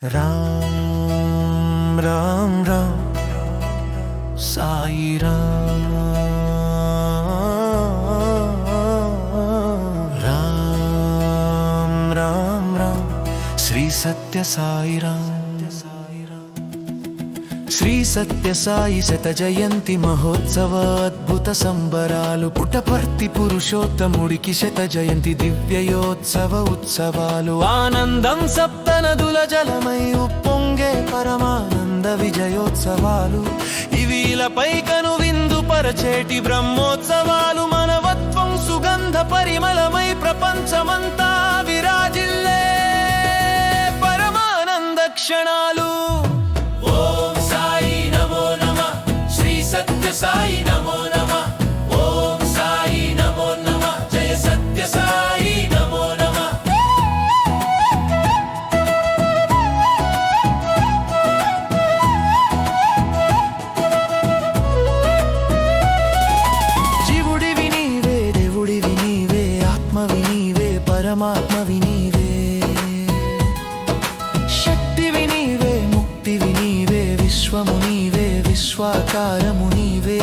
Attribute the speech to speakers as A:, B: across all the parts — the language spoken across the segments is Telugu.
A: राम राम राम साई राम राम राम राम श्री सत्य साई राम శ్రీ సత్యసాయి శత జయంతి మహోత్సవ అద్భుత సంబరాలు పుట్టపర్తి పురుషోత్తముడికి శత జయంతి దివ్యయోత్సవ ఉత్సవాలు ఆనందం సప్త నదుల జలమై ఉప్పొంగే పరమానంద విజయోత్సవాలు ఇవిలపై కను విందు పరచేటి బ్రహ్మోత్సవాలు మనవత్వం సుగంధ పరిమళమై ప్రపంచమంతా విరాజిల్లే పరమానంద క్షణాలు साई नमो नमः ओम साई नमो नमः जय सत्य साई नमो नमः जीवुडिवि नीवे देवुडिवि नीवे आत्मवि नीवे परमात्मवि नीवे शक्तिवि नीवे मुक्तिवि नीवे विश्वमु नीवे विश्वाकारमु नीवे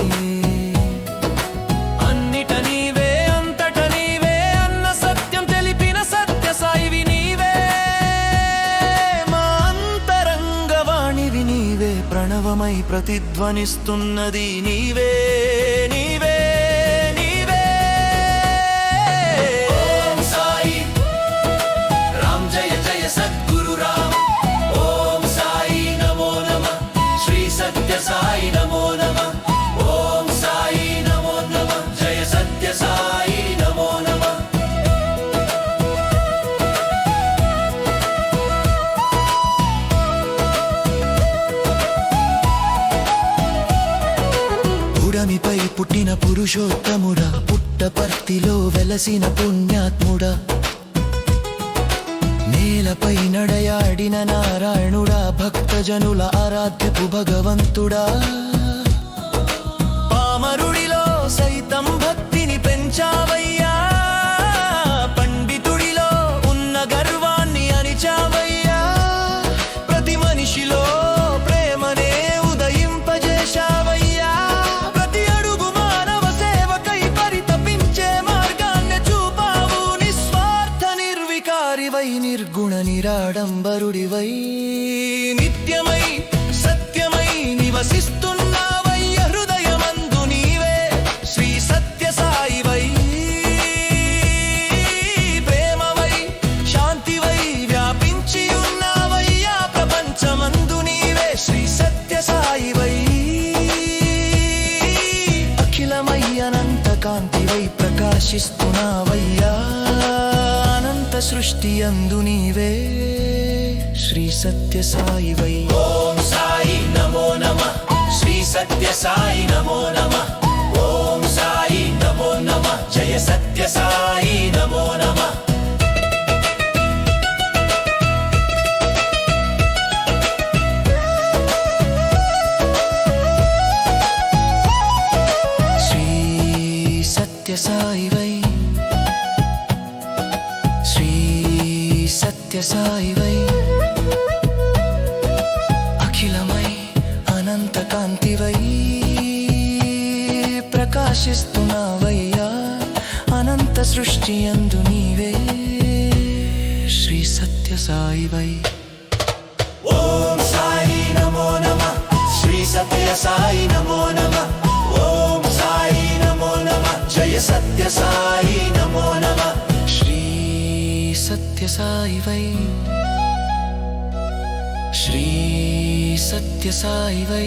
A: अन्निट नीवे अंतट नीवे अन्न सत्यं तेलिपिन सत्य साईवि नीवे मा अंतरंगवाणिवि नीवे प्रणवमై प्रतिध्वनिस्तुन्नदि नीवे नीवे नीवे ओम साई राम जय जय सद्गुरु राम ओम साई नमो नमः श्री सत्य साई नमो नमः ओम साई नमो नमः जय सत्य साई नमो नमः పుడమిపై పుట్టిన పురుషోత్తముడా పుట్టపర్తిలో వెలసిన పుణ్యాత్ముడా నేలపై నడయాడిన నారాయణుడా భక్తజనుల ఆరాధ్యపు భగవంతుడా పామరుడిలో సైతం భక్తిని పెంచావయ్యా పండితుడిలో ఉన్న గర్వాన్ని అణిచావయ్యా ప్రతి మనిషిలో ప్రేమనే ఉదయింపజేశావయ్యా ప్రతి అడుగు మానవ సేవకై పరితపించే మార్గాన్ని చూపావు నిస్వార్థ నిర్వికారివై నిర్గుణ నిరాడంబరుడివై నిత్యమై సత్యమై నివసిస్తున్నావయ్య హృదయమందు నీవే శ్రీ సత్య సాయివై ప్రేమవై శాంతివై వ్యాపించి ఉన్నావయ్యా ప్రపంచమందు నీవే శ్రీ సత్య సాయివై అఖిలమై అనంత కాంతివై ప్రకాశిస్తున్నావయ్యా అనంత సృష్టి అందు నీవే श्री सत्य साई वै ओम साई नमो नमः श्री सत्य साई नमो नमः ओम साई नमो नमः जय सत्य साई नमो नमः श्री सत्य साई वै श्री सत्य साई वै అఖిలమై అనంత కాంతివై ప్రకాశిస్తున్నావయ్యా అనంత సృష్టి అందు నీవే శ్రీ సత్య సాయివై ఓం సాయి నమో నమః శ్రీ సత్య సాయి నమో నమః ఓం సాయి నమో నమః జయ సత్య సాయి నమో నమః శ్రీ సత్య సాయివై श्री सत्य साई वै